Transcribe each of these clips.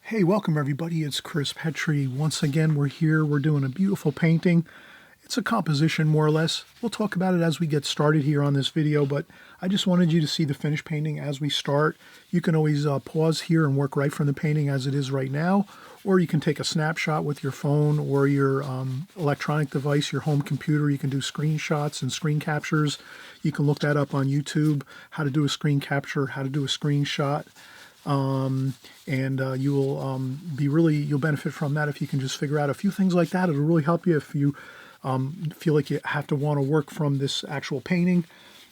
Hey, welcome everybody. It's Chris Petrie. Once again, we're here. We're doing a beautiful painting. It's a composition, more or less. We'll talk about it as we get started here on this video, but I just wanted you to see the finished painting as we start. You can always pause here and work right from the painting as it is right now, or you can take a snapshot with your phone or your electronic device, your home computer. You can do screenshots and screen captures. You can look that up on YouTube, how to do a screen capture, how to do a screenshot. You will you'll benefit from that if you can just figure out a few things like that. It'll really help you if you feel like you have to want to work from this actual painting.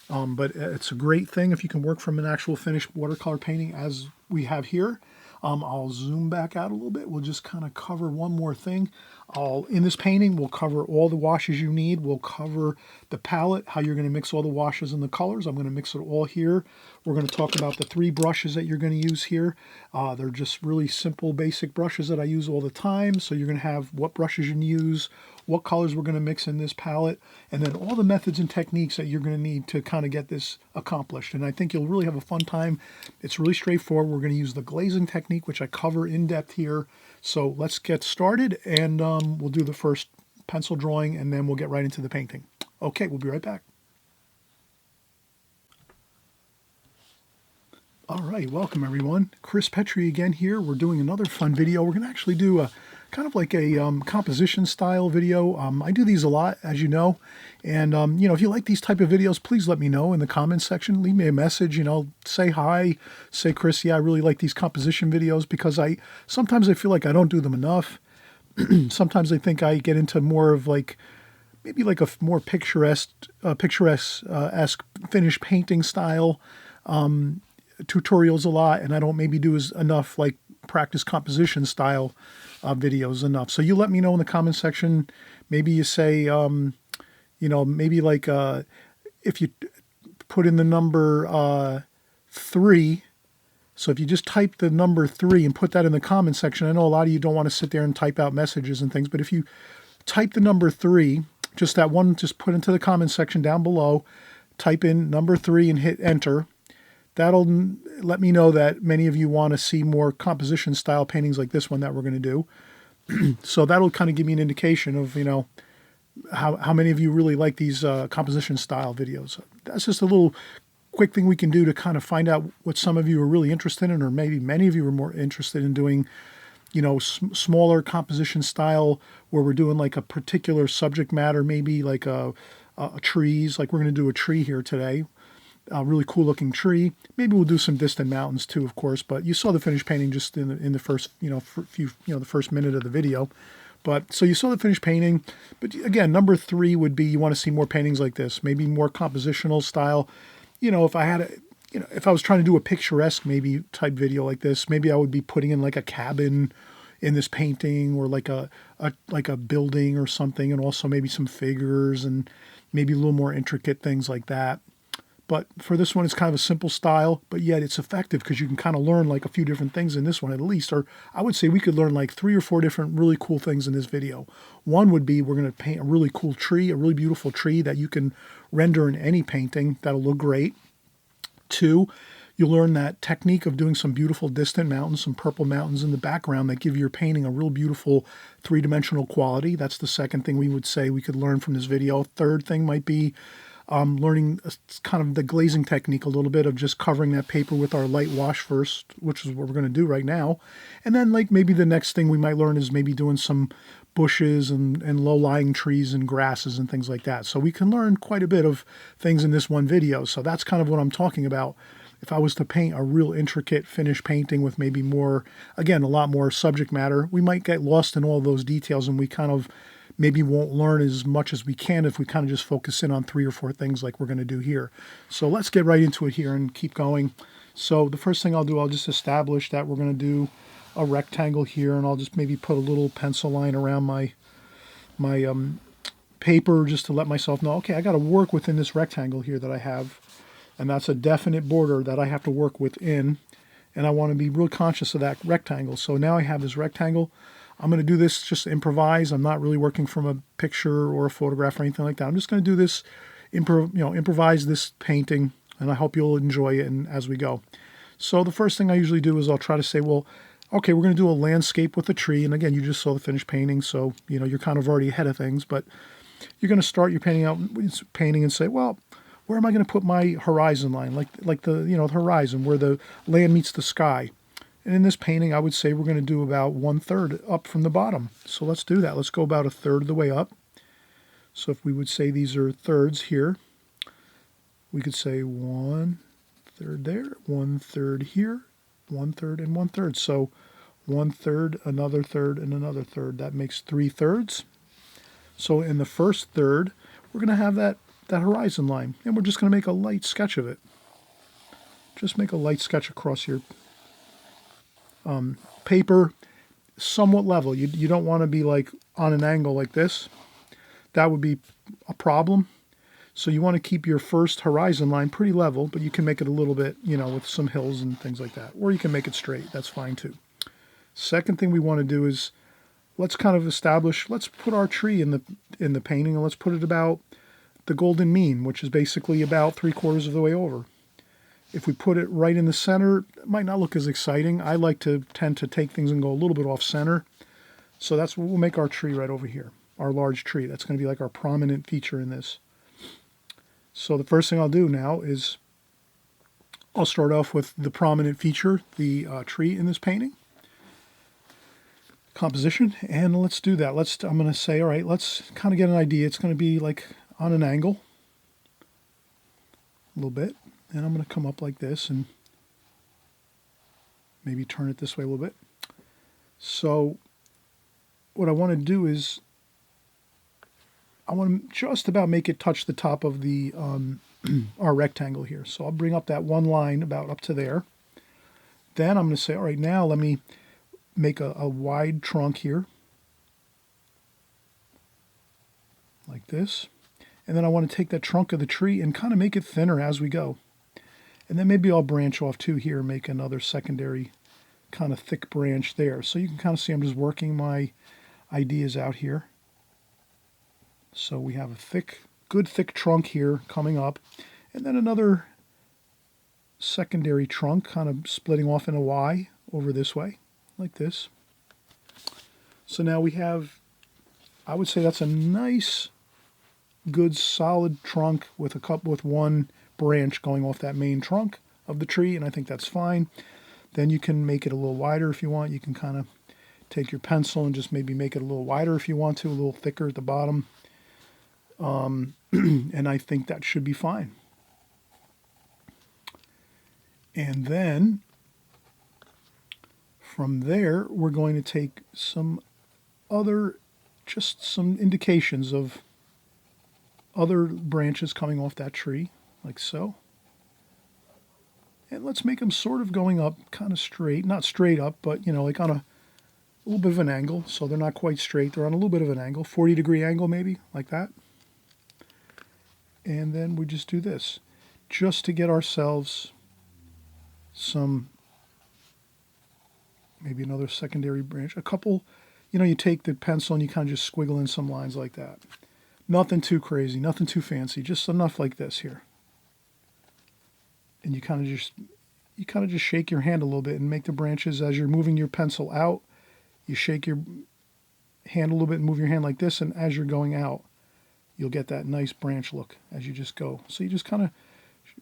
But it's a great thing if you can work from an actual finished watercolor painting as we have here. I'll zoom back out a little bit. We'll just kind of cover one more thing. In this painting, we'll cover all the washes you need. We'll cover the palette, how you're going to mix all the washes and the colors. I'm going to mix it all here. We're going to talk about the 3 brushes that you're going to use here. They're just really simple, basic brushes that I use all the time. So you're going to have what brushes you use, what colors we're going to mix in this palette, and then all the methods and techniques that you're going to need to kind of get this accomplished. And I think you'll really have a fun time. It's really straightforward. We're going to use the glazing technique, which I cover in depth here. So let's get started, and we'll do the first pencil drawing, and then we'll get right into the painting. Okay, we'll be right back. All right, welcome everyone. Chris Petrie again here. We're doing another fun video. We're going to actually do a kind of like a composition style video. I do these a lot, as you know. And, if you like these type of videos, please let me know in the comments section. Leave me a message, say hi. Say, Chris, yeah, I really like these composition videos because sometimes I feel like I don't do them enough. Sometimes I think I get into more of maybe like a more picturesque finished painting style tutorials a lot, and I don't maybe do enough like practice composition style videos enough. So you let me know in the comment section. Maybe you say, maybe like if you put in the number 3. So if you just type the number 3 and put that in the comment section, I know a lot of you don't want to sit there and type out messages and things, but if you type the number 3, just that one, just put into the comment section down below, type in number 3 and hit enter. That'll let me know that many of you want to see more composition style paintings like this one that we're going to do. So that'll kind of give me an indication of, how many of you really like these composition style videos. That's just a little quick thing we can do to kind of find out what some of you are really interested in, or maybe many of you are more interested in doing, smaller composition style where we're doing like a particular subject matter, maybe like a trees, like we're going to do a tree here today. A really cool looking tree. Maybe we'll do some distant mountains too, of course, but you saw the finished painting just in the first, the first minute of the video. But so you saw the finished painting, but again, number 3 would be you want to see more paintings like this, maybe more compositional style. If I had if I was trying to do a picturesque maybe type video like this, maybe I would be putting in like a cabin in this painting, or like a building or something, and also maybe some figures and maybe a little more intricate things like that. But for this one, it's kind of a simple style, but yet it's effective because you can kind of learn like a few different things in this one at least. Or I would say we could learn like 3 or 4 different really cool things in this video. One would be we're going to paint a really cool tree, a really beautiful tree that you can render in any painting. That'll look great. 2, you'll learn that technique of doing some beautiful distant mountains, some purple mountains in the background that give your painting a real beautiful 3-dimensional quality. That's the second thing we would say we could learn from this video. Third thing might be learning kind of the glazing technique a little bit of just covering that paper with our light wash first, which is what we're going to do right now. And then like maybe the next thing we might learn is maybe doing some bushes and low-lying trees and grasses and things like that. So we can learn quite a bit of things in this one video. So that's kind of what I'm talking about. If I was to paint a real intricate finished painting with maybe more, again, a lot more subject matter, we might get lost in all those details, and we kind of maybe won't learn as much as we can if we kind of just focus in on 3 or 4 things like we're going to do here. So let's get right into it here and keep going. So the first thing I'll do, I'll just establish that we're going to do a rectangle here, and I'll just maybe put a little pencil line around my paper just to let myself know, okay, I got to work within this rectangle here that I have, and that's a definite border that I have to work within, and I want to be real conscious of that rectangle. So now I have this rectangle. I'm going to do this just improvise. I'm not really working from a picture or a photograph or anything like that. I'm just going to do this, improvise this painting, and I hope you'll enjoy it as we go. So the first thing I usually do is I'll try to say, well, Okay, we're going to do a landscape with a tree. And again, you just saw the finished painting, so you know you're kind of already ahead of things. But you're going to start your painting and say, well, where am I going to put my horizon line? Like the the horizon where the land meets the sky. And in this painting, I would say we're going to do about 1/3 up from the bottom. So let's do that. Let's go about 1/3 of the way up. So if we would say these are thirds here, we could say 1/3 there, 1/3 here, 1/3 and 1/3. So 1/3, another third, and another third. That makes 3/3. So in the first third, we're going to have that horizon line, and we're just going to make a light sketch of it. Just make a light sketch across your paper, somewhat level. You don't want to be like on an angle like this. That would be a problem. So you want to keep your first horizon line pretty level, but you can make it a little bit, with some hills and things like that. Or you can make it straight. That's fine too. Second thing we want to do is let's kind of establish, let's put our tree in the painting, and let's put it about the golden mean, which is basically about 3/4 of the way over. If we put it right in the center, it might not look as exciting. I like to tend to take things and go a little bit off center. So that's what we'll make our tree right over here, our large tree. That's going to be like our prominent feature in this. So the first thing I'll do now is I'll start off with the prominent feature, the tree in this painting. Composition, and let's do that. I'm going to say, all right, let's kind of get an idea. It's going to be like on an angle a little bit. And I'm going to come up like this and maybe turn it this way a little bit. So what I want to do is I want to just about make it touch the top of the our rectangle here. So I'll bring up that one line about up to there. Then I'm going to say, all right, now let me make a wide trunk here, like this. And then I want to take that trunk of the tree and kind of make it thinner as we go. And then maybe I'll branch off too here and make another secondary kind of thick branch there. So you can kind of see I'm just working my ideas out here. So we have a good thick trunk here coming up, and then another secondary trunk kind of splitting off in a Y over this way, like this. So now we have, I would say that's a nice, good, solid trunk with one branch going off that main trunk of the tree, and I think that's fine. Then you can make it a little wider if you want. You can kind of take your pencil and just maybe make it a little wider if you want to, a little thicker at the bottom. And I think that should be fine. And then from there, we're going to take some indications of other branches coming off that tree, like so. And let's make them sort of going up kind of straight, not straight up, but like on a little bit of an angle. So they're not quite straight, they're on a little bit of an angle, 40-degree angle maybe, like that. And then we just do this, just to get ourselves some, maybe another secondary branch, a couple, you take the pencil and you kind of just squiggle in some lines like that. Nothing too crazy, nothing too fancy, just enough like this here. And you kind of just shake your hand a little bit and make the branches as you're moving your pencil out. You shake your hand a little bit and move your hand like this, and as you're going out, you'll get that nice branch look as you just go. So you just kind of,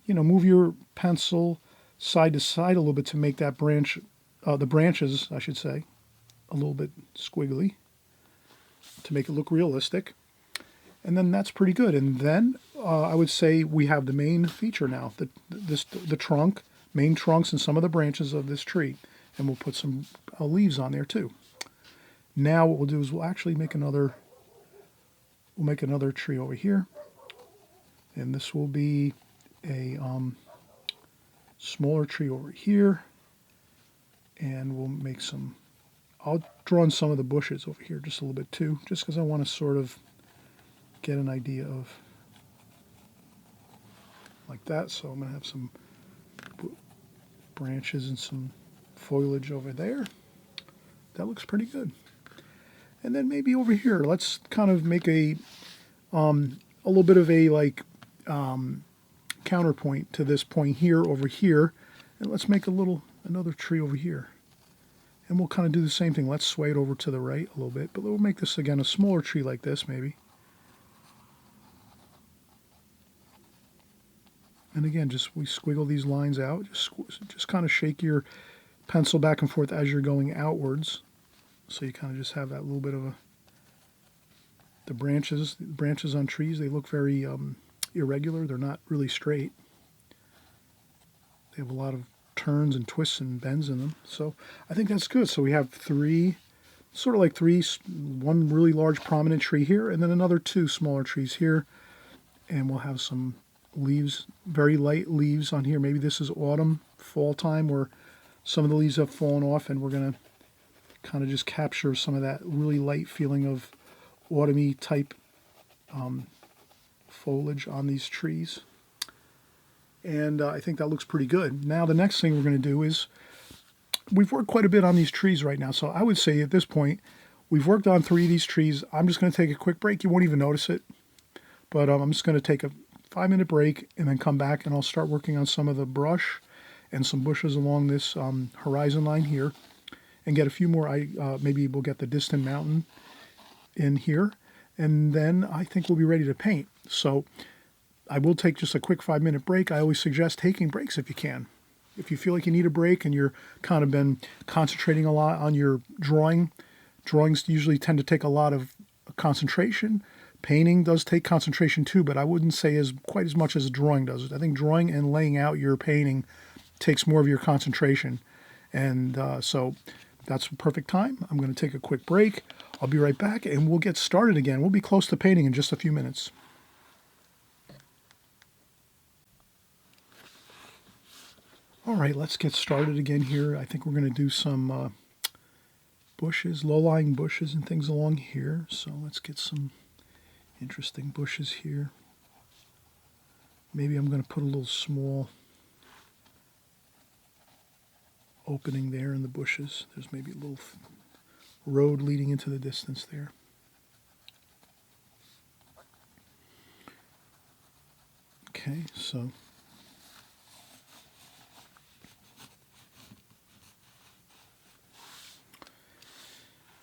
move your pencil side to side a little bit to make that branch, the branches, I should say, a little bit squiggly to make it look realistic. And then that's pretty good. And then I would say we have the main feature now, the trunk, main trunks and some of the branches of this tree. And we'll put some leaves on there too. Now what we'll do is we'll actually make another tree over here. And this will be a smaller tree over here. And we'll make I'll draw in some of the bushes over here just a little bit too, just because I want to sort of get an idea of like that. So I'm going to have some branches and some foliage over there. That looks pretty good. And then maybe over here, let's kind of make a little bit of a counterpoint to this point here over here, and let's make another tree over here. And we'll kind of do the same thing. Let's sway it over to the right a little bit, but we'll make this again a smaller tree like this maybe. And again, just we squiggle these lines out. Just kind of shake your pencil back and forth as you're going outwards. So you kind of just have that little bit of a, the branches on trees, they look very irregular. They're not really straight. They have a lot of turns and twists and bends in them. So I think that's good. So we have three, sort of like three, one really large prominent tree here, and then another two smaller trees here. And we'll have some leaves, very light leaves on here. Maybe this is autumn, fall time, where some of the leaves have fallen off, and we're going to kind of just capture some of that really light feeling of autumny type foliage on these trees. And I think that looks pretty good. Now the next thing we're going to do is, we've worked quite a bit on these trees right now, so I would say at this point we've worked on 3 of these trees. I'm just going to take a quick break. You won't even notice it, but I'm just going to take a 5-minute break and then come back, and I'll start working on some of the brush and some bushes along this horizon line here, and get a few more. Maybe we'll get the distant mountain in here, and then I think we'll be ready to paint. So I will take just a quick 5-minute break. I always suggest taking breaks if you can. If you feel like you need a break and you're kind of been concentrating a lot on your drawing, drawings usually tend to take a lot of concentration. Painting does take concentration too, but I wouldn't say quite as much as drawing does. I think drawing and laying out your painting takes more of your concentration. And so that's a perfect time. I'm going to take a quick break. I'll be right back, and we'll get started again. We'll be close to painting in just a few minutes. All right, let's get started again here. I think we're going to do some bushes, low-lying bushes and things along here. So let's get some interesting bushes here. Maybe I'm going to put a little small opening there in the bushes. There's maybe a little road leading into the distance there. Okay, so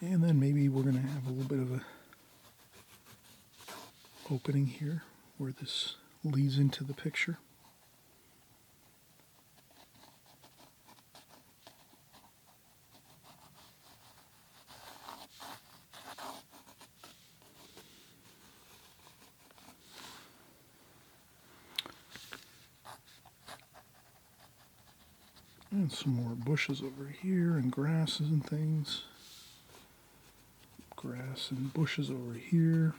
and then maybe we're going to have a little bit of a opening here where this leads into the picture. And some more bushes over here and grasses and things. Grass and bushes over here.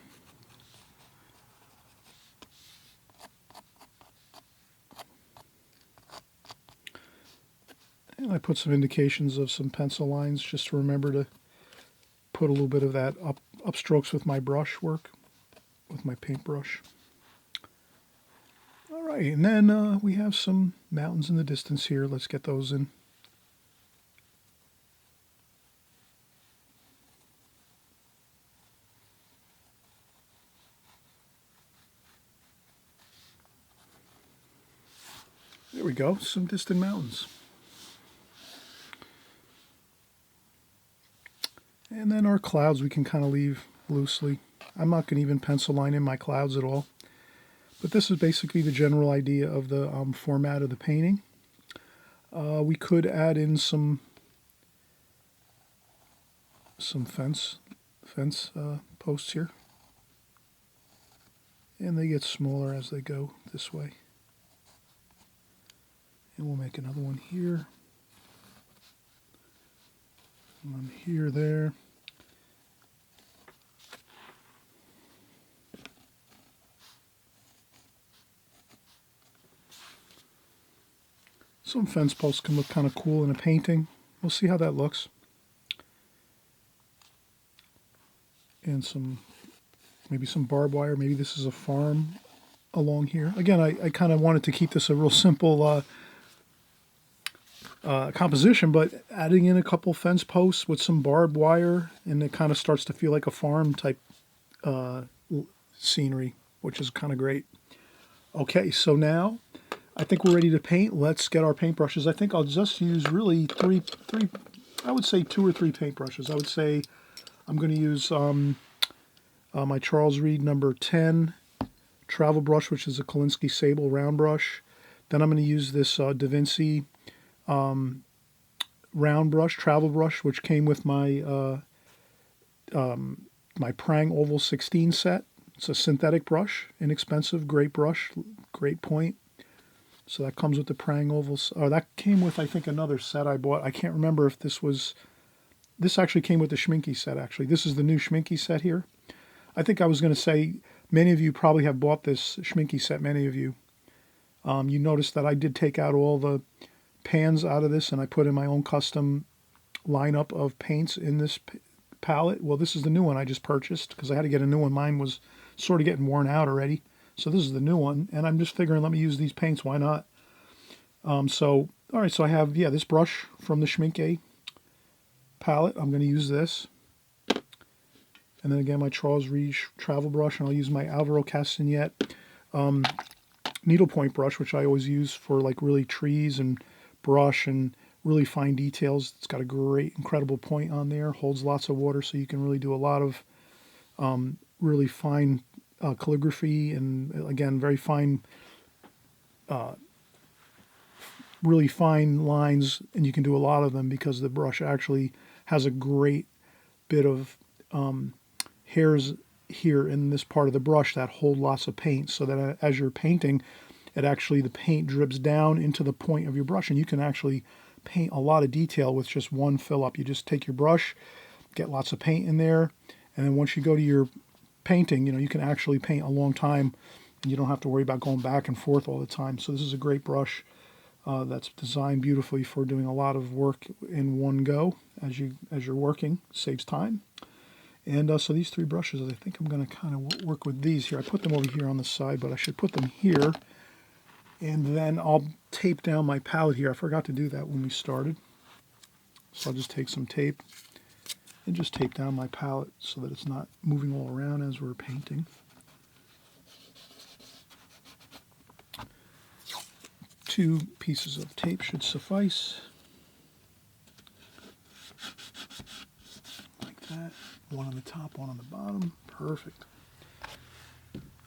And I put some indications of some pencil lines just to remember to put a little bit of that up strokes with my brush work, with my paintbrush. All right, and then we have some mountains in the distance here. Let's get those in. There we go, some distant mountains. And then our clouds we can kind of leave loosely. I'm not going to even pencil line in my clouds at all. But this is basically the general idea of the format of the painting. We could add in some fence posts here. And they get smaller as they go this way. And we'll make another one here. One here, there. Some fence posts can look kind of cool in a painting. We'll see how that looks. And maybe some barbed wire. Maybe this is a farm along here. Again, I kind of wanted to keep this a real simple composition, but adding in a couple fence posts with some barbed wire, and it kind of starts to feel like a farm type scenery, which is kind of great. Okay, so now I think we're ready to paint. Let's get our paintbrushes. I think I'll just use really three I would say 2 or 3 paintbrushes. I would say I'm going to use my Charles Reed number 10 travel brush, which is a Kolinsky Sable round brush. Then I'm going to use this Da Vinci round brush, travel brush, which came with my my Prang Oval 16 set. It's a synthetic brush, inexpensive, great brush, great point. So that comes with the Prang Ovals. Oh, that came with, I think, another set I bought. I can't remember if this was... This actually came with the Schminke set, actually. This is the new Schminke set here. I think I was going to say, many of you probably have bought this Schminke set, many of you. You noticed that I did take out all the pans out of this, and I put in my own custom lineup of paints in this palette. Well, this is the new one I just purchased, because I had to get a new one. Mine was sort of getting worn out already. So this is the new one, and I'm just figuring, let me use these paints, why not? All right, so I have, this brush from the Schminke palette. I'm going to use this. And then again, my Charles Reed travel brush, and I'll use my Alvaro Castanet needlepoint brush, which I always use for like really trees and brush and really fine details. It's got a great, incredible point on there, holds lots of water, so you can really do a lot of really fine calligraphy, and again, very fine, really fine lines, and you can do a lot of them because the brush actually has a great bit of hairs here in this part of the brush that hold lots of paint, so that as you're painting, the paint drips down into the point of your brush, and you can actually paint a lot of detail with just one fill up. You just take your brush, get lots of paint in there, and then once you go to your painting, you can actually paint a long time, and you don't have to worry about going back and forth all the time. So this is a great brush that's designed beautifully for doing a lot of work in one go as you're working. Saves time. And so these 3 brushes, I think I'm going to kind of work with these here. I put them over here on the side, but I should put them here. And then I'll tape down my palette here. I forgot to do that when we started. So I'll just take some tape and just tape down my palette so that it's not moving all around as we're painting. Two pieces of tape should suffice. Like that. One on the top, one on the bottom. Perfect.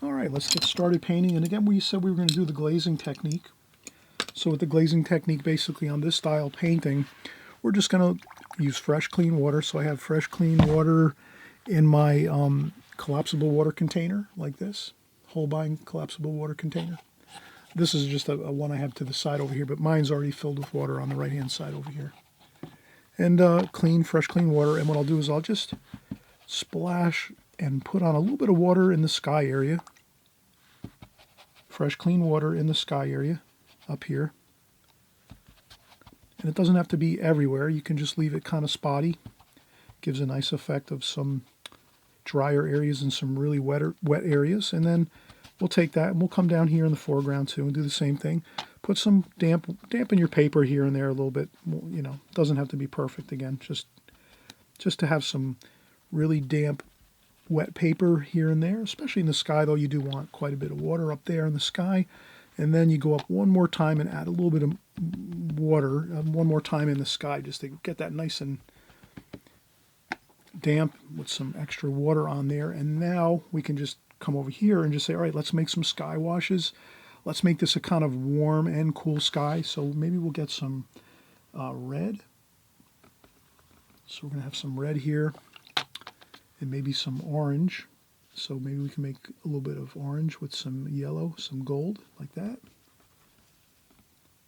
All right, let's get started painting. And again, we said we were going to do the glazing technique. So with the glazing technique, basically on this style painting, we're just going to use fresh, clean water. So I have fresh, clean water in my collapsible water container, like this. Holbein collapsible water container. This is just a one I have to the side over here, but mine's already filled with water on the right-hand side over here. And fresh, clean water. And what I'll do is I'll just splash and put on a little bit of water in the sky area. Fresh, clean water in the sky area up here. And it doesn't have to be everywhere. You can just leave it kind of spotty. Gives a nice effect of some drier areas and some really wet areas. And then we'll take that and we'll come down here in the foreground too and do the same thing. Put some dampen your paper here and there a little bit. Doesn't have to be perfect again. Just to have some really damp, wet paper here and there, especially in the sky, though you do want quite a bit of water up there in the sky. And then you go up one more time and add a little bit of water one more time in the sky, just to get that nice and damp with some extra water on there. And now we can just come over here and just say, all right, let's make some sky washes. Let's make this a kind of warm and cool sky. So maybe we'll get some red. So we're going to have some red here. And maybe some orange. So maybe we can make a little bit of orange with some yellow, some gold, like that.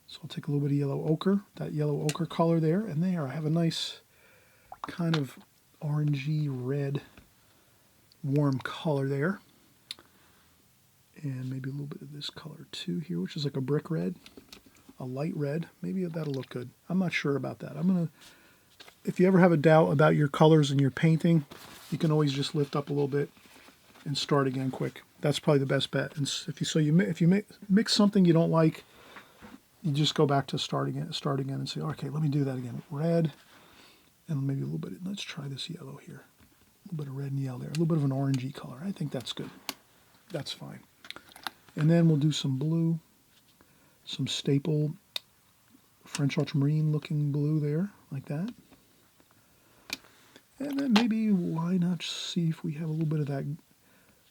So I'll take a little bit of yellow ochre, that yellow ochre color there, and there I have a nice kind of orangey red warm color there. And maybe a little bit of this color too here, which is like a brick red, a light red. Maybe that'll look good. I'm not sure about that. If you ever have a doubt about your colors in your painting, you can always just lift up a little bit and start again quick. That's probably the best bet. And if you mix something you don't like, you just go back to start again and say, okay, let me do that again. Red, and maybe a little bit. Let's try this yellow here. A little bit of red and yellow there. A little bit of an orangey color. I think that's good. That's fine. And then we'll do some blue, some staple French ultramarine looking blue there, like that. And then maybe, why not see if we have a little bit of that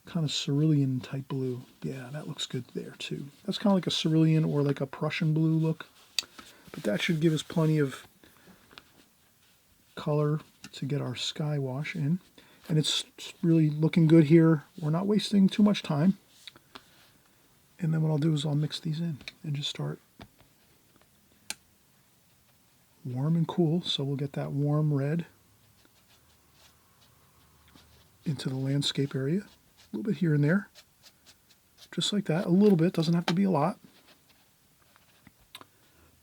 kind of cerulean type blue. Yeah, that looks good there too. That's kind of like a cerulean or like a Prussian blue look. But that should give us plenty of color to get our sky wash in. And it's really looking good here. We're not wasting too much time. And then what I'll do is I'll mix these in and just start warm and cool. So we'll get that warm red into the landscape area. A little bit here and there. Just like that. A little bit. Doesn't have to be a lot.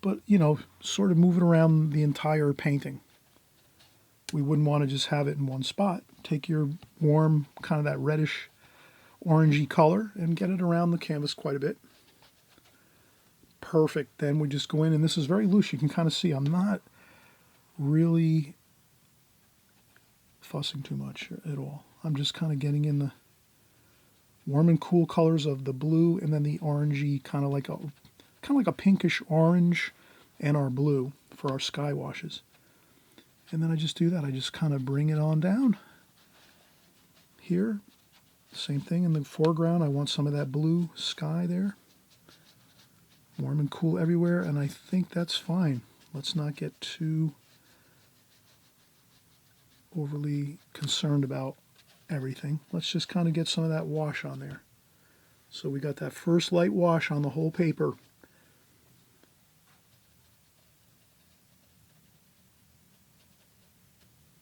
But, you know, sort of move it around the entire painting. We wouldn't want to just have it in one spot. Take your warm, kind of that reddish, orangey color and get it around the canvas quite a bit. Perfect. Then we just go in, and this is very loose. You can kind of see I'm not really fussing too much at all. I'm just kind of getting in the warm and cool colors of the blue and then the orangey, kind of like a pinkish orange, and our blue for our sky washes. And then I just do that. I just kind of bring it on down. Here, same thing in the foreground. I want some of that blue sky there. Warm and cool everywhere, and I think that's fine. Let's not get too overly concerned about everything. Let's just kind of get some of that wash on there. So we got that first light wash on the whole paper.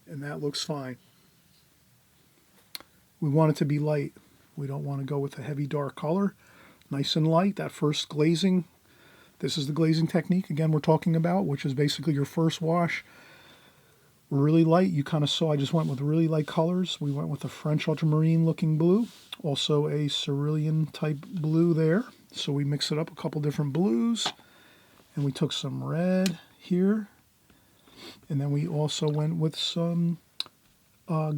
And that looks fine. We want it to be light. We don't want to go with a heavy dark color. Nice and light. That first glazing. This is the glazing technique, again, we're talking about, which is basically your first wash. Really light. You kind of saw I just went with really light colors. We went with a French ultramarine looking blue. Also a cerulean type blue there. So we mixed it up, a couple different blues. And we took some red here. And then we also went with some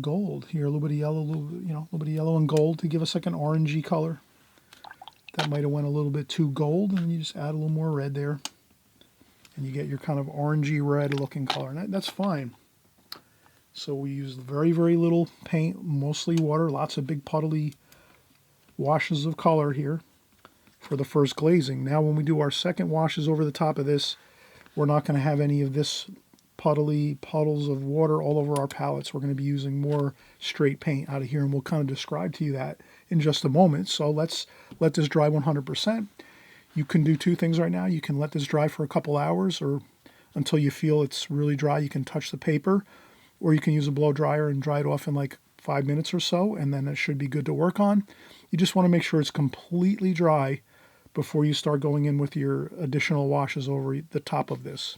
gold here, a little bit of yellow, a little bit of yellow and gold to give us like an orangey color. That might have went a little bit too gold, and you just add a little more red there, and you get your kind of orangey red looking color, and that's fine. So we used very, very little paint, mostly water, lots of big puddly washes of color here for the first glazing. Now when we do our second washes over the top of this, we're not going to have any of this puddles of water all over our palettes. We're going to be using more straight paint out of here, and we'll kind of describe to you that in just a moment. So let's let this dry 100%. You can do two things right now. You can let this dry for a couple hours, or until you feel it's really dry. You can touch the paper, or you can use a blow dryer and dry it off in like 5 minutes or so, and then it should be good to work on. You just want to make sure it's completely dry before you start going in with your additional washes over the top of this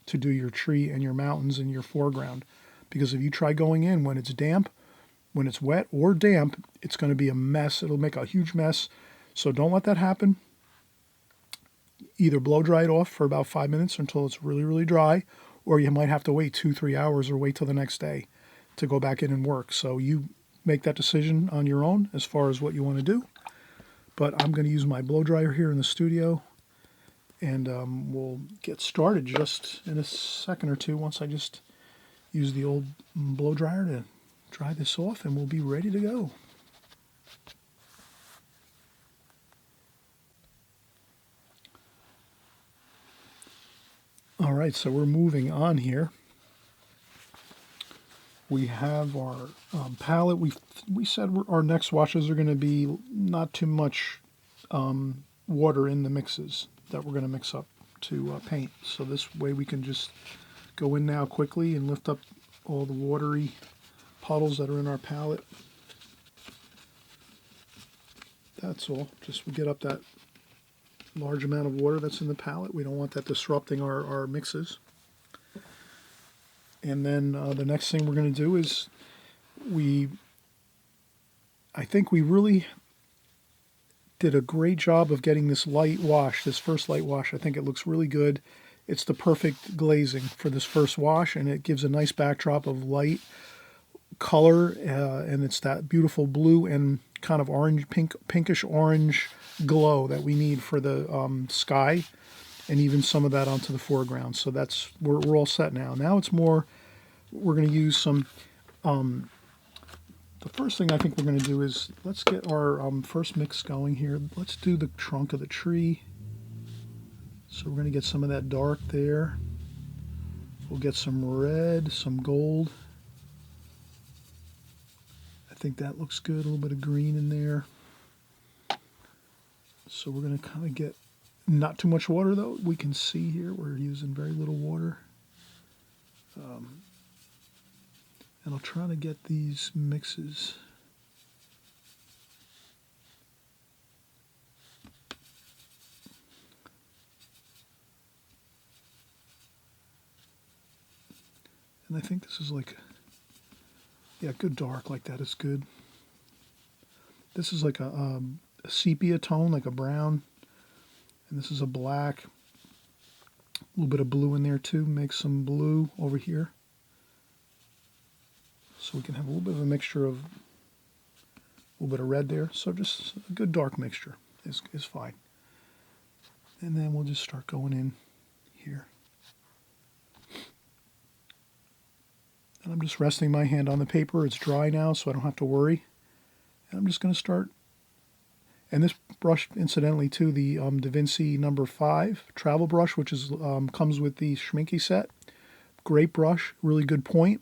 to do your tree and your mountains and your foreground. Because if you try going in when it's damp, when it's wet or damp, it's going to be a mess. It'll make a huge mess. So don't let that happen. Either blow dry it off for about 5 minutes until it's really, really dry, or you might have to wait 2-3 hours or wait till the next day to go back in and work. So you make that decision on your own as far as what you want to do. But I'm going to use my blow dryer here in the studio, and we'll get started just in a second or two once I just use the old blow dryer to dry this off, and we'll be ready to go. All right, so we're moving on here. We have our palette. We said our next washes are going to be not too much water in the mixes that we're going to mix up to paint. So this way we can just go in now quickly and lift up all the watery puddles that are in our palette. That's all. Just we get up that large amount of water that's in the palette. We don't want that disrupting our mixes. And then the next thing we're going to do is I think we really did a great job of getting this light wash, this first light wash. I think it looks really good. It's the perfect glazing for this first wash, and it gives a nice backdrop of light color, and it's that beautiful blue and kind of orange, pinkish orange glow that we need for the sky, and even some of that onto the foreground. So we're all set now. Now it's more, we're going to use some The first thing I think we're going to do is let's get our first mix going here. Let's do the trunk of the tree. So we're going to get some of that dark there. We'll get some red, some gold. I think that looks good. A little bit of green in there. So we're going to kind of get not too much water though. We can see here we're using very little water. And I'll try to get these mixes and I think this is like, yeah, good dark like that is good. This is like a sepia tone, like a brown, and this is a black. A little bit of blue in there too. Make some blue over here. So we can have a little bit of a mixture of a little bit of red there. So just a good dark mixture is fine. And then we'll just start going in here. And I'm just resting my hand on the paper. It's dry now, so I don't have to worry. And I'm just going to start. And this brush, incidentally, too, the Da Vinci number 5 travel brush, which is comes with the Schminke set. Great brush, really good point.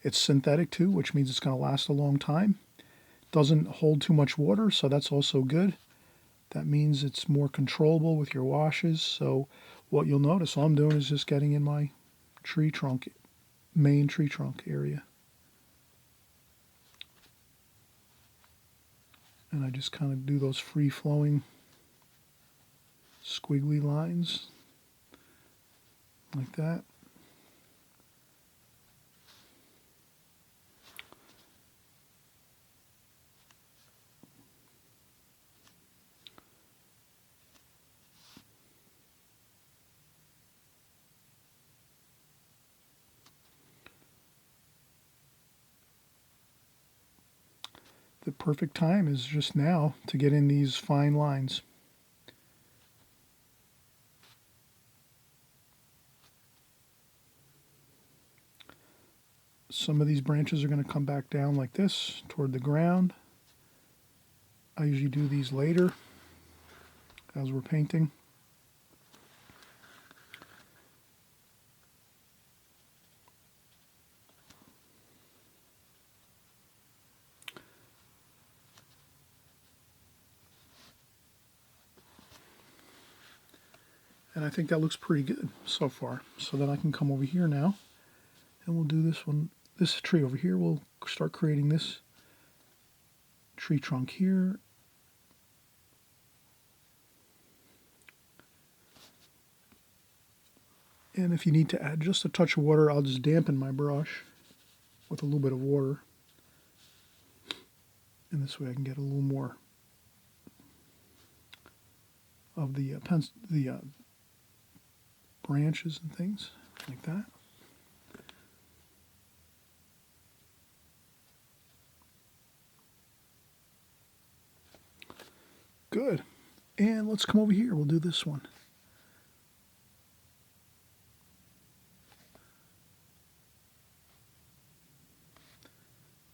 It's synthetic too, which means it's going to last a long time. Doesn't hold too much water, so that's also good. That means it's more controllable with your washes. So what you'll notice, all I'm doing is just getting in my tree trunk, main tree trunk area. And I just kind of do those free-flowing squiggly lines like that. The perfect time is just now to get in these fine lines. Some of these branches are going to come back down like this toward the ground. I usually do these later as we're painting. And I think that looks pretty good so far. So then I can come over here now and we'll do this one, this tree over here. We'll start creating this tree trunk here. And if you need to add just a touch of water, I'll just dampen my brush with a little bit of water. And this way I can get a little more of the branches and things like that. Good. And let's come over here. We'll do this one.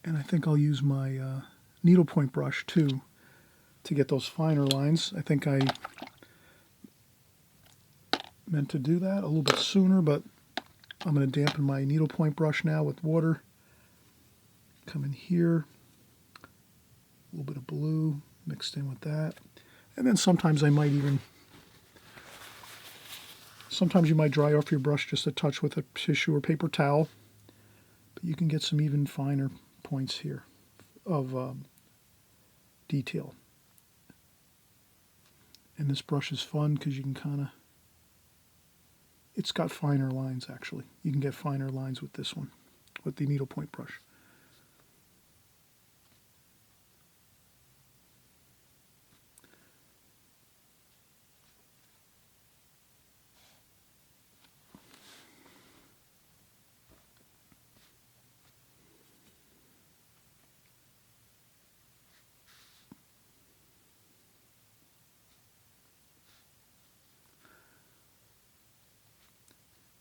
And I think I'll use my needlepoint brush too to get those finer lines. I think I meant to do that a little bit sooner, but I'm going to dampen my needlepoint brush now with water. Come in here, a little bit of blue mixed in with that. And then sometimes you might dry off your brush just a touch with a tissue or paper towel, but you can get some even finer points here of detail. And this brush is fun because you can kind of, it's got finer lines actually. You can get finer lines with this one, with the needlepoint brush.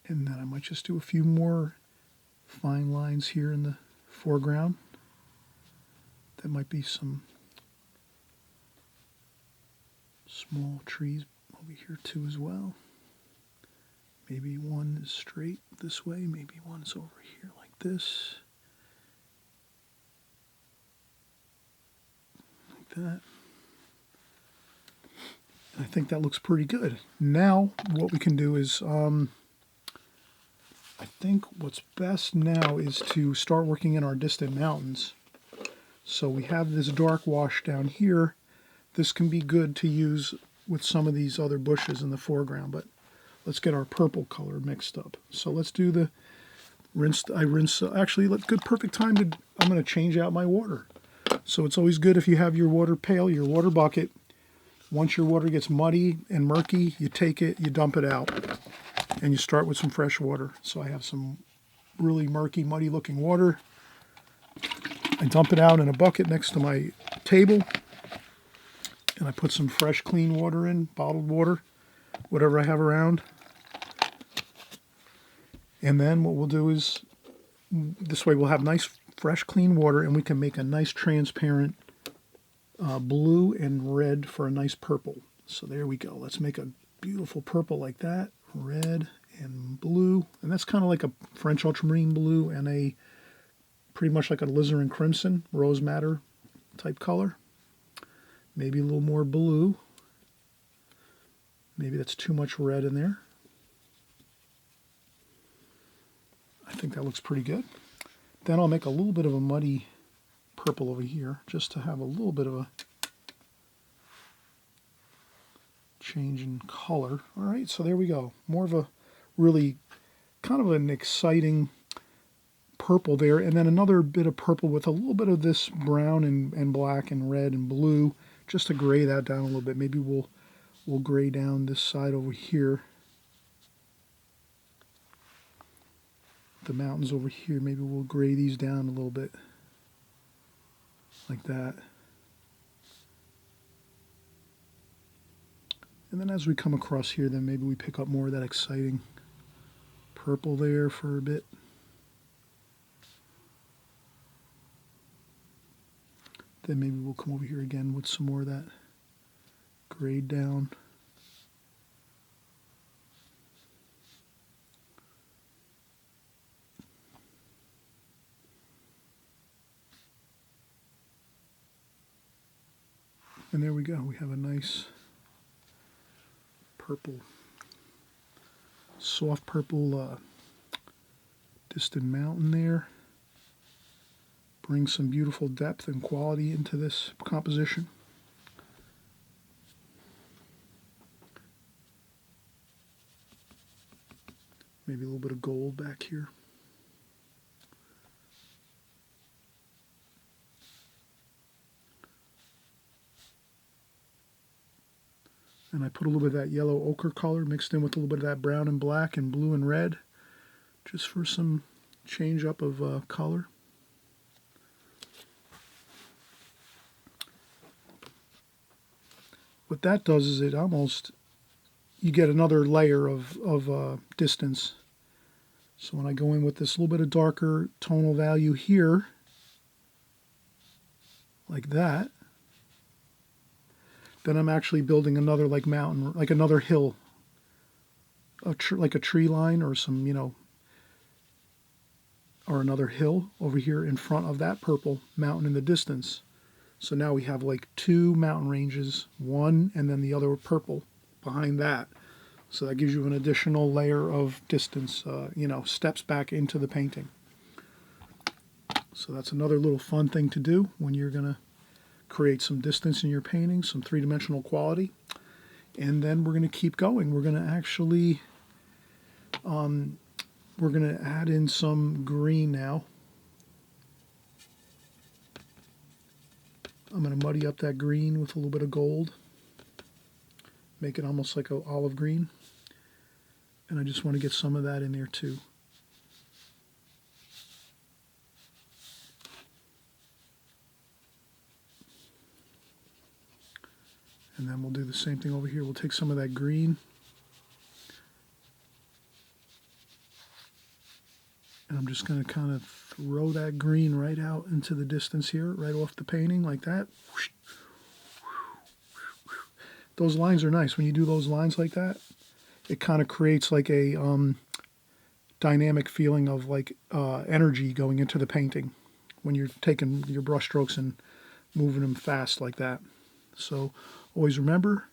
And then I might just do a few more fine lines here in the foreground. There might be some small trees over here too as well. Maybe one is straight this way, maybe one's over here like this. Like that. I think that looks pretty good. Now what we can do is, I think what's best now is to start working in our distant mountains. So we have this dark wash down here. This can be good to use with some of these other bushes in the foreground, but let's get our purple color mixed up. So let's do the rinse. Actually, good perfect time to, I'm going to change out my water. So it's always good if you have your water pail, your water bucket. Once your water gets muddy and murky, you take it, you dump it out, and you start with some fresh water. So I have some really murky, muddy looking water. I dump it out in a bucket next to my table, and I put some fresh, clean water in, bottled water, whatever I have around. And then what we'll do is, this way we'll have nice, fresh, clean water, and we can make a nice transparent blue and red for a nice purple. So there we go. Let's make a beautiful purple like that, red and blue. And that's kind of like a French ultramarine blue and a pretty much like a alizarin crimson, rose madder type color. Maybe a little more blue. Maybe that's too much red in there. I think that looks pretty good. Then I'll make a little bit of a muddy purple over here, just to have a little bit of a change in color. All right, so there we go. More of a really kind of an exciting purple there, and then another bit of purple with a little bit of this brown and black and red and blue, just to gray that down a little bit. Maybe we'll gray down this side over here. The mountains over here, maybe we'll gray these down a little bit. Like that. And then as we come across here, then maybe we pick up more of that exciting purple there for a bit. Then maybe we'll come over here again with some more of that grayed down. And there we go. We have a nice purple, soft purple distant mountain there. Brings some beautiful depth and quality into this composition. Maybe a little bit of gold back here. And I put a little bit of that yellow ochre color mixed in with a little bit of that brown and black and blue and red, just for some change up of color. What that does is you get another layer of distance. So when I go in with this little bit of darker tonal value here, like that, then I'm actually building another like mountain, like another hill, like a tree line or some, or another hill over here in front of that purple mountain in the distance. So now we have like two mountain ranges, one and then the other purple behind that. So that gives you an additional layer of distance, steps back into the painting. So that's another little fun thing to do when you're going to create some distance in your painting, some three-dimensional quality. And then we're going to keep going. We're going to actually, we're going to add in some green now. I'm going to muddy up that green with a little bit of gold. Make it almost like an olive green. And I just want to get some of that in there too. And then we'll do the same thing over here. We'll take some of that green. And I'm just going to kind of throw that green right out into the distance here, right off the painting like that. Those lines are nice. When you do those lines like that, it kind of creates like a dynamic feeling of like energy going into the painting when you're taking your brush strokes and moving them fast like that. So always remember,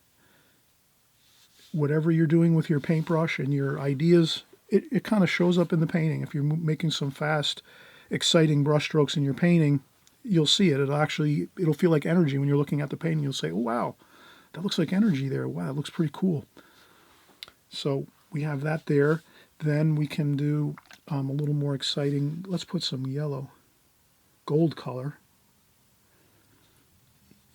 whatever you're doing with your paintbrush and your ideas, it kind of shows up in the painting. If you're making some fast, exciting brush strokes in your painting, you'll see it. It'll feel like energy when you're looking at the painting. You'll say, oh, wow, that looks like energy there. Wow, that looks pretty cool. So we have that there. Then we can do a little more exciting. Let's put some yellow, gold color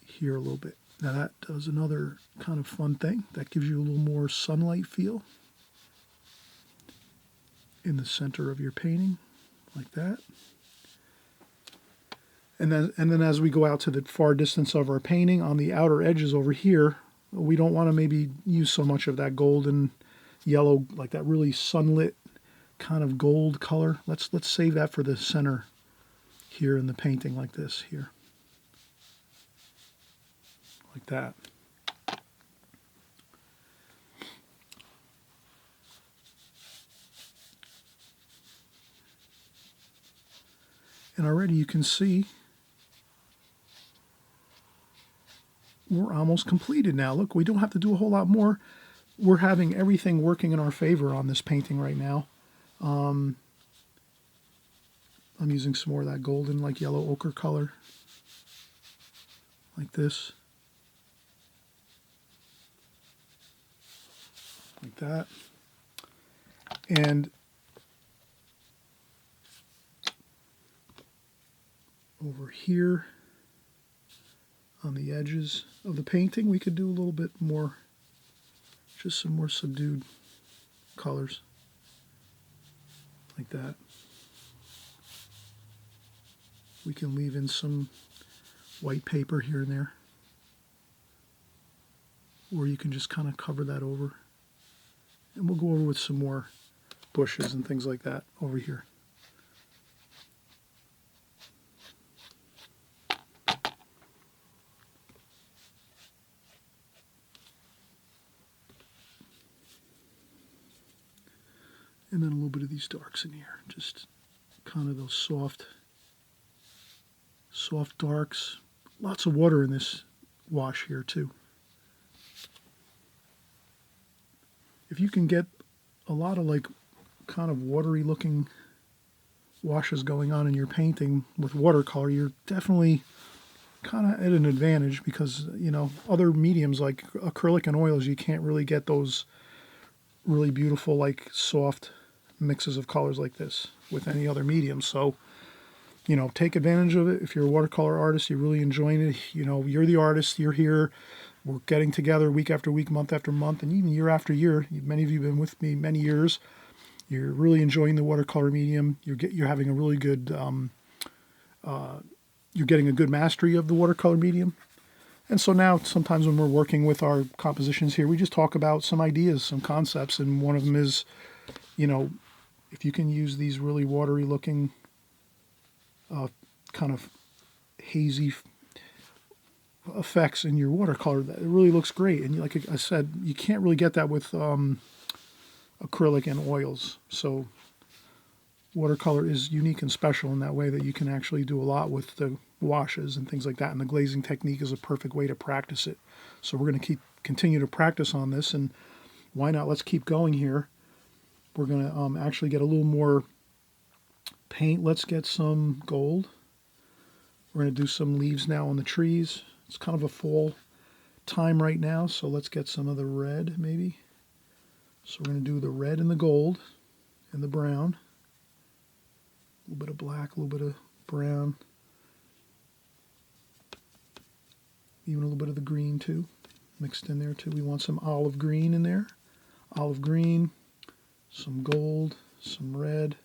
here a little bit. Now that does another kind of fun thing. That gives you a little more sunlight feel in the center of your painting, like that. And then as we go out to the far distance of our painting, on the outer edges over here, we don't want to maybe use so much of that golden yellow, like that really sunlit kind of gold color. Let's save that for the center here in the painting, like this here. Like that. And already you can see we're almost completed now. Look, we don't have to do a whole lot more. We're having everything working in our favor on this painting right now. I'm using some more of that golden, like yellow ochre color, like this. Like that. And over here on the edges of the painting, we could do a little bit more, just some more subdued colors, like that. We can leave in some white paper here and there, or you can just kind of cover that over. And we'll go over with some more bushes and things like that over here. And then a little bit of these darks in here, just kind of those soft darks. Lots of water in this wash here too. If you can get a lot of like kind of watery looking washes going on in your painting with watercolor, you're definitely kind of at an advantage, because other mediums like acrylic and oils, you can't really get those really beautiful like soft mixes of colors like this with any other medium. So take advantage of it. If you're a watercolor artist, you're really enjoying it, you're the artist, you're here, we're getting together week after week, month after month, and even year after year. Many of you have been with me many years. You're really enjoying the watercolor medium. You're having a really good you're getting a good mastery of the watercolor medium. And so now sometimes when we're working with our compositions here, we just talk about some ideas, some concepts, and one of them is, if you can use these really watery looking kind of hazy effects in your watercolor, that it really looks great. And like I said, you can't really get that with acrylic and oils. So watercolor is unique and special in that way, that you can actually do a lot with the washes and things like that, and the glazing technique is a perfect way to practice it. So we're going to continue to practice on this, and why not? Let's keep going here. We're going to actually get a little more paint. Let's get some gold. We're going to do some leaves now on the trees. It's kind of a fall time right now, so let's get some of the red maybe. So we're going to do the red and the gold and the brown. A little bit of black, a little bit of brown. Even a little bit of the green too, mixed in there too. We want some olive green in there. Olive green, some gold, some red.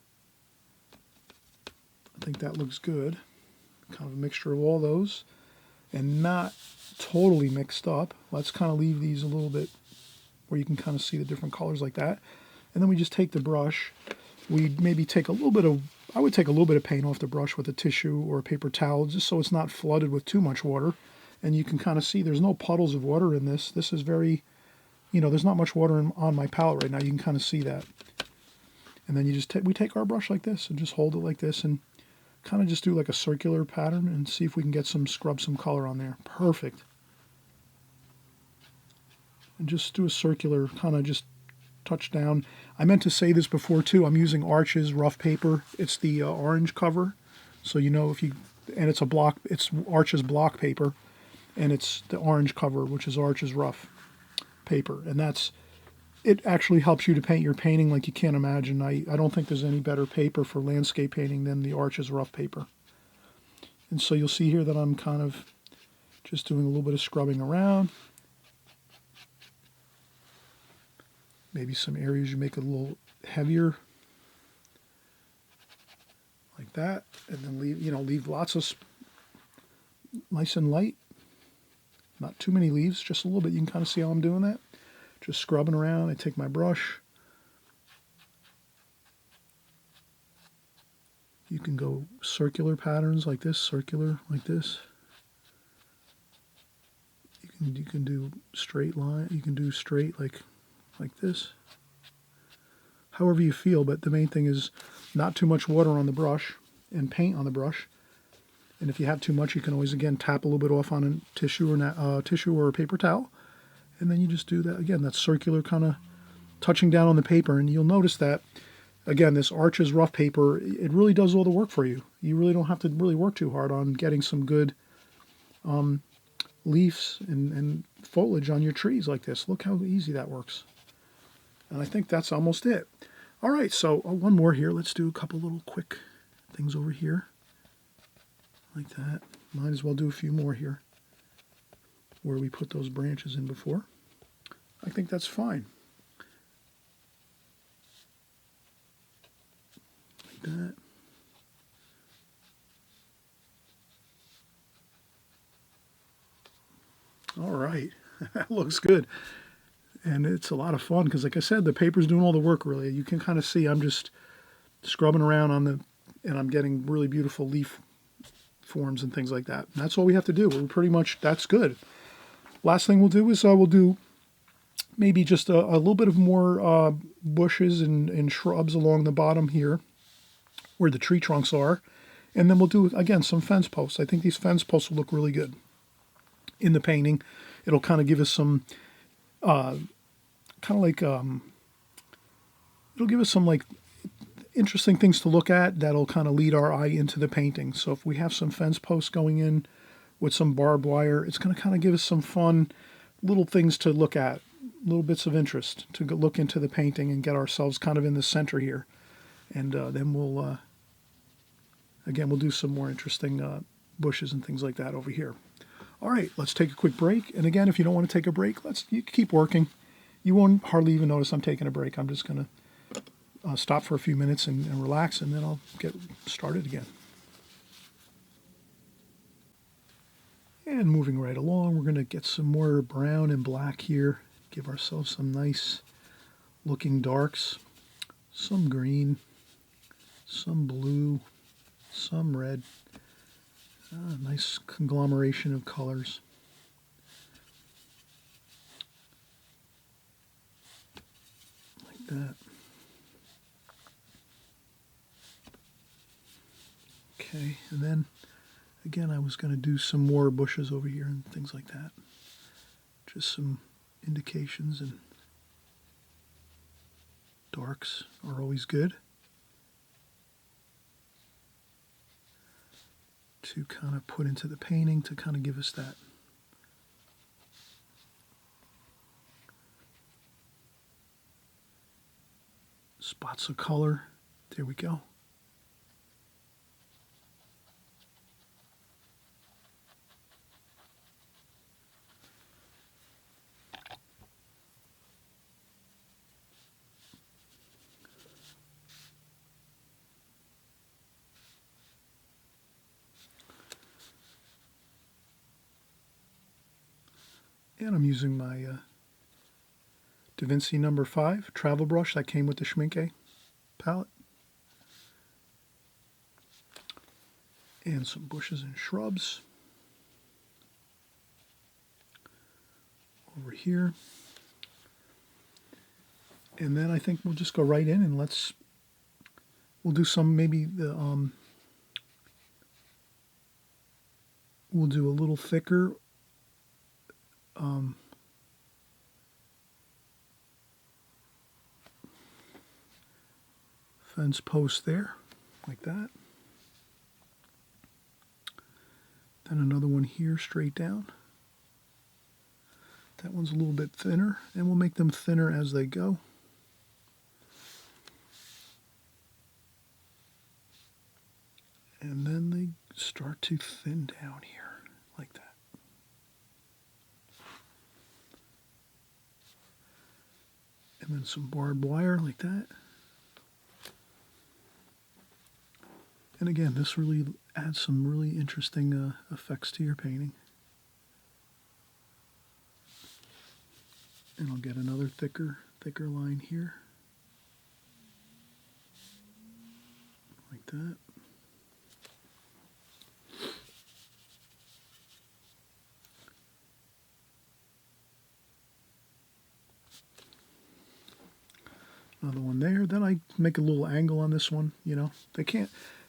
I think that looks good. Kind of a mixture of all those, and not totally mixed up. Let's kind of leave these a little bit where you can kind of see the different colors like that. And then we just take the brush we maybe take a little bit of, I would take a little bit of paint off the brush with a tissue or a paper towel, just so it's not flooded with too much water. And you can kind of see there's no puddles of water in this. This is very, there's not much water on my palette right now. You can kind of see that. And then you just we take our brush like this and just hold it like this and kind of just do like a circular pattern and see if we can get scrub some color on there. Perfect. And just do a circular, kind of just touch down. I meant to say this before too. I'm using Arches rough paper. It's the orange cover. So if you, and it's it's Arches block paper, and it's the orange cover, which is Arches rough paper. And it actually helps you to paint your painting like you can't imagine. I don't think there's any better paper for landscape painting than the Arches rough paper. And so you'll see here that I'm kind of just doing a little bit of scrubbing around. Maybe some areas you make it a little heavier, like that, and then leave lots of nice and light. Not too many leaves, just a little bit. You can kind of see how I'm doing that. Just scrubbing around. I take my brush. You can go circular patterns like this, circular like this. You can do straight line. You can do straight like this. However you feel, but the main thing is not too much water on the brush and paint on the brush. And if you have too much, you can always again tap a little bit off on a tissue or a paper towel. And then you just do that again, that circular kind of touching down on the paper. And you'll notice that, again, this Arches rough paper, it really does all the work for you. You really don't have to really work too hard on getting some good leaves and foliage on your trees like this. Look how easy that works. And I think that's almost it. All right, so one more here. Let's do a couple little quick things over here. Like that. Might as well do a few more here where we put those branches in before. I think that's fine. Like that. All right, that looks good. And it's a lot of fun because, like I said, the paper's doing all the work, really. You can kind of see I'm just scrubbing around and I'm getting really beautiful leaf forms and things like that. And that's all we have to do. We're pretty much, that's good. Last thing we'll do is we'll do maybe just a little bit of more bushes and shrubs along the bottom here where the tree trunks are. And then we'll do, again, some fence posts. I think these fence posts will look really good in the painting. It'll kind of give us some it'll give us some interesting things to look at that'll kind of lead our eye into the painting. So if we have some fence posts going in with some barbed wire, it's going to kind of give us some fun little things to look at, little bits of interest to look into the painting and get ourselves kind of in the center here. And then we'll do some more interesting bushes and things like that over here. All right, let's take a quick break. And again, if you don't want to take a break, you keep working. You won't hardly even notice I'm taking a break. I'm just going to stop for a few minutes and relax, and then I'll get started again. And moving right along, we're going to get some more brown and black here. Give ourselves some nice looking darks, some green, some blue, some red. Nice conglomeration of colors. Like that. Okay, and then again I was going to do some more bushes over here and things like that. Just some indications, and darks are always good to kind of put into the painting to kind of give us that spots of color. There we go. And I'm using my Da Vinci No. 5 travel brush that came with the Schmincke palette. And some bushes and shrubs over here. And then I think we'll just go right in and we'll do some, maybe we'll do a little thicker fence post there, like that. Then another one here straight down. That one's a little bit thinner, and we'll make them thinner as they go. And then they start to thin down here, like that. And then some barbed wire, like that. And again, this really adds some really interesting effects to your painting. And I'll get another thicker line here, like that. Another one there. Then I make a little angle on this one. You know,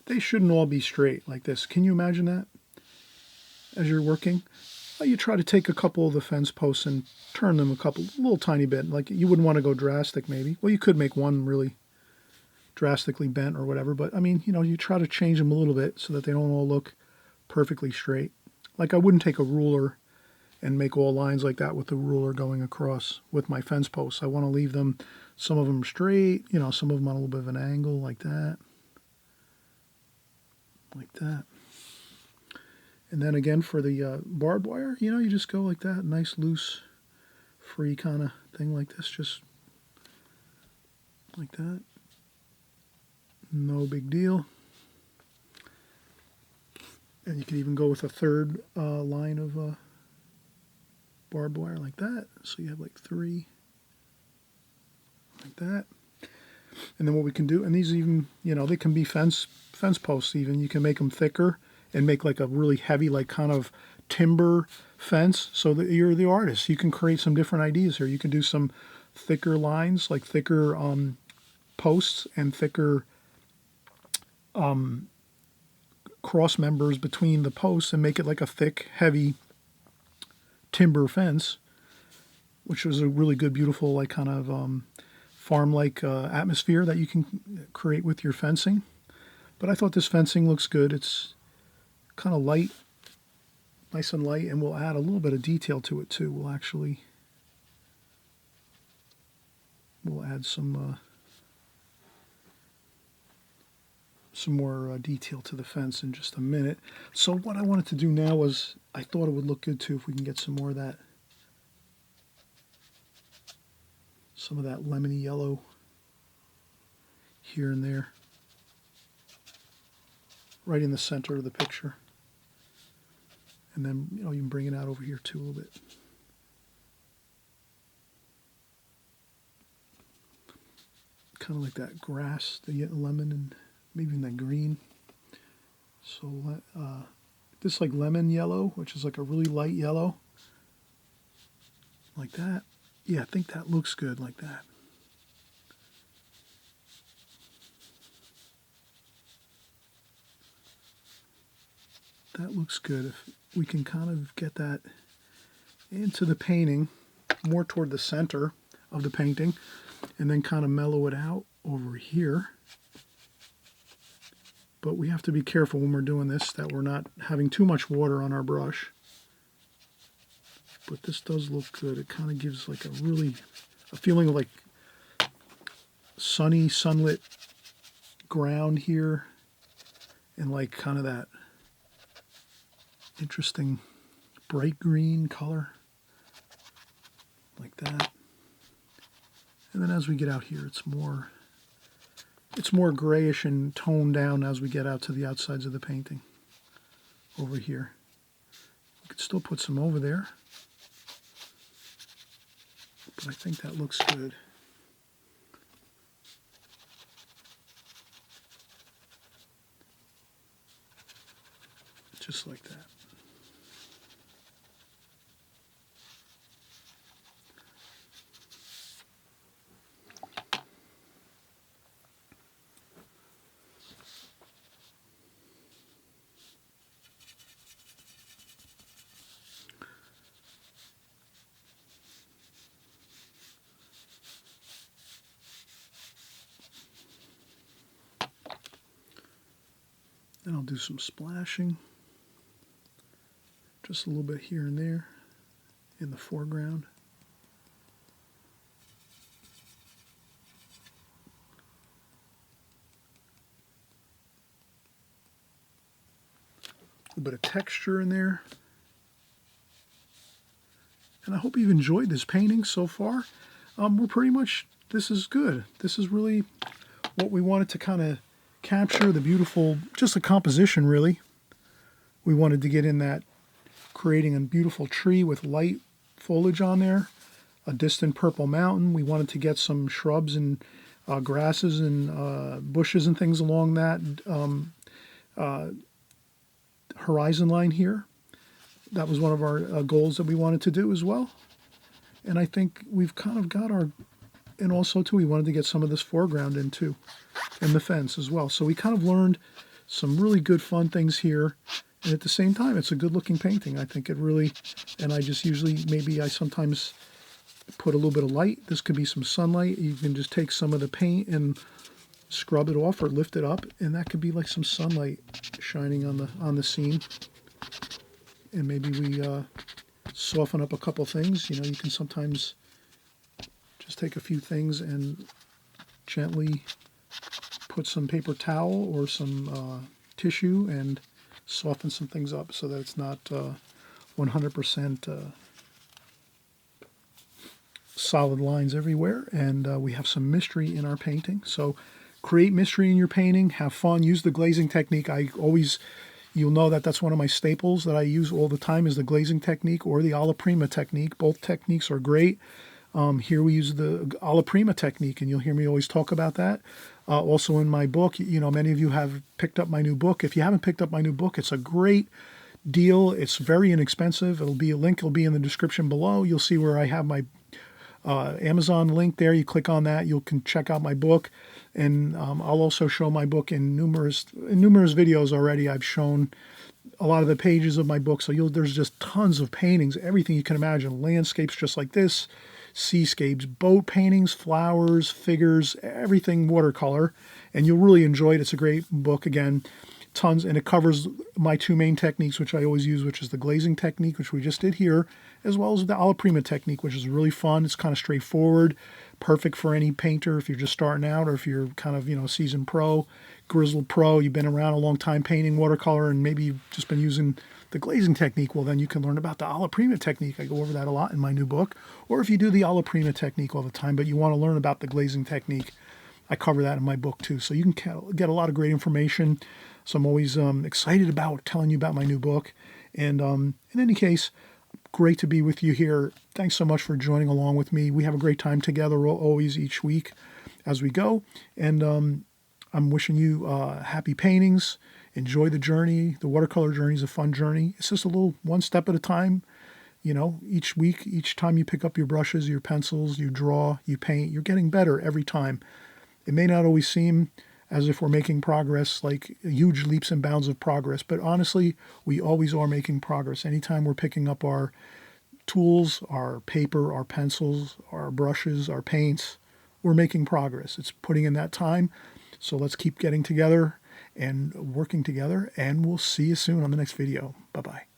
they shouldn't all be straight like this. Can you imagine that as you're working? Well, you try to take a couple of the fence posts and turn them a little tiny bit. Like, you wouldn't want to go drastic maybe. Well, you could make one really drastically bent or whatever, but I mean, you know, you try to change them a little bit so that they don't all look perfectly straight. Like, I wouldn't take a ruler and make all lines like that with the ruler going across with my fence posts. I want to leave them, some of them straight, you know, some of them on a little bit of an angle, like that. Like that. And then again for the barbed wire, you know, you just go like that, nice, loose, free kind of thing like this, just like that. No big deal. And you can even go with a third line of barbed wire like that. So you have like 3 like that. And then what we can do, and these even, you know, they can be fence posts even. You can make them thicker and make like a really heavy, like kind of timber fence, so that you're the artist. You can create some different ideas here. You can do some thicker lines, like thicker posts and thicker cross members between the posts, and make it like a thick, heavy timber fence, which was a really good, beautiful, like kind of farm-like atmosphere that you can create with your fencing. But I thought this fencing looks good. It's kind of light, nice and light, and we'll add a little bit of detail to it too. We'll add some more detail to the fence in just a minute. So what I wanted to do now was, I thought it would look good too if we can get some more of that, some of that lemony yellow here and there, right in the center of the picture. And then, you know, you can bring it out over here too a little bit. Kind of like that grass, the lemon, and maybe even that green. So this like lemon yellow, which is like a really light yellow, like that. Yeah, I think that looks good like that. That looks good. If we can kind of get that into the painting, more toward the center of the painting, and then kind of mellow it out over here. But we have to be careful when we're doing this that we're not having too much water on our brush. But this does look good. It kind of gives like a feeling of like sunny, sunlit ground here, and like kind of that interesting bright green color, like that. And then as we get out here, it's more grayish and toned down as we get out to the outsides of the painting over here. We could still put some over there, but I think that looks good. just like that. And I'll do some splashing, just a little bit here and there in the foreground. A bit of texture in there. And I hope you've enjoyed this painting so far. We're pretty much, this is good. This is really what we wanted to kind of capture, the beautiful, just a composition really. We wanted to get in that, creating a beautiful tree with light foliage on there, a distant purple mountain. We wanted to get some shrubs and grasses and bushes and things along that horizon line here. That was one of our goals that we wanted to do as well. And I think we've kind of got our, and also too, we wanted to get some of this foreground in too, and the fence as well. So we kind of learned some really good fun things here. And at the same time, it's a good looking painting. I think it really, and I just usually, maybe I sometimes put a little bit of light. This could be some sunlight. You can just take some of the paint and scrub it off or lift it up, and that could be like some sunlight shining on the scene. And maybe we soften up a couple things. You know, you can sometimes just take a few things and gently put some paper towel or some tissue and soften some things up so that it's not 100% solid lines everywhere. And we have some mystery in our painting. So create mystery in your painting, have fun, use the glazing technique. You'll know that that's one of my staples that I use all the time is the glazing technique or the alla prima technique. Both techniques are great. Here we use the alla prima technique, and you'll hear me always talk about that. Also in my book, you know, many of you have picked up my new book. If you haven't picked up my new book, it's a great deal. It's very inexpensive. It'll be a link. It'll be in the description below. You'll see where I have my Amazon link there. You click on that, you can check out my book. And I'll also show my book in numerous videos already. I've shown a lot of the pages of my book. So there's just tons of paintings, everything you can imagine. Landscapes just like this, seascapes, boat paintings, flowers, figures, everything watercolor. And you'll really enjoy it. It's a great book again. Tons, and it covers my two main techniques, which I always use, which is the glazing technique, which we just did here, as well as the alla prima technique, which is really fun. It's kind of straightforward, perfect for any painter if you're just starting out, or if you're kind of, you know, seasoned pro, grizzled pro, you've been around a long time painting watercolor, and maybe you've just been using the glazing technique. Well, then you can learn about the alla prima technique. I go over that a lot in my new book. Or if you do the alla prima technique all the time, but you want to learn about the glazing technique, I cover that in my book too. So you can get a lot of great information. So I'm always excited about telling you about my new book. And in any case, great to be with you here. Thanks so much for joining along with me. We have a great time together always each week as we go. And I'm wishing you happy paintings. Enjoy the journey. The watercolor journey is a fun journey. It's just a little one step at a time. You know, each week, each time you pick up your brushes, your pencils, you draw, you paint, you're getting better every time. It may not always seem as if we're making progress, like huge leaps and bounds of progress. But honestly, we always are making progress. Anytime we're picking up our tools, our paper, our pencils, our brushes, our paints, we're making progress. It's putting in that time. So let's keep getting together and working together. And we'll see you soon on the next video. Bye-bye.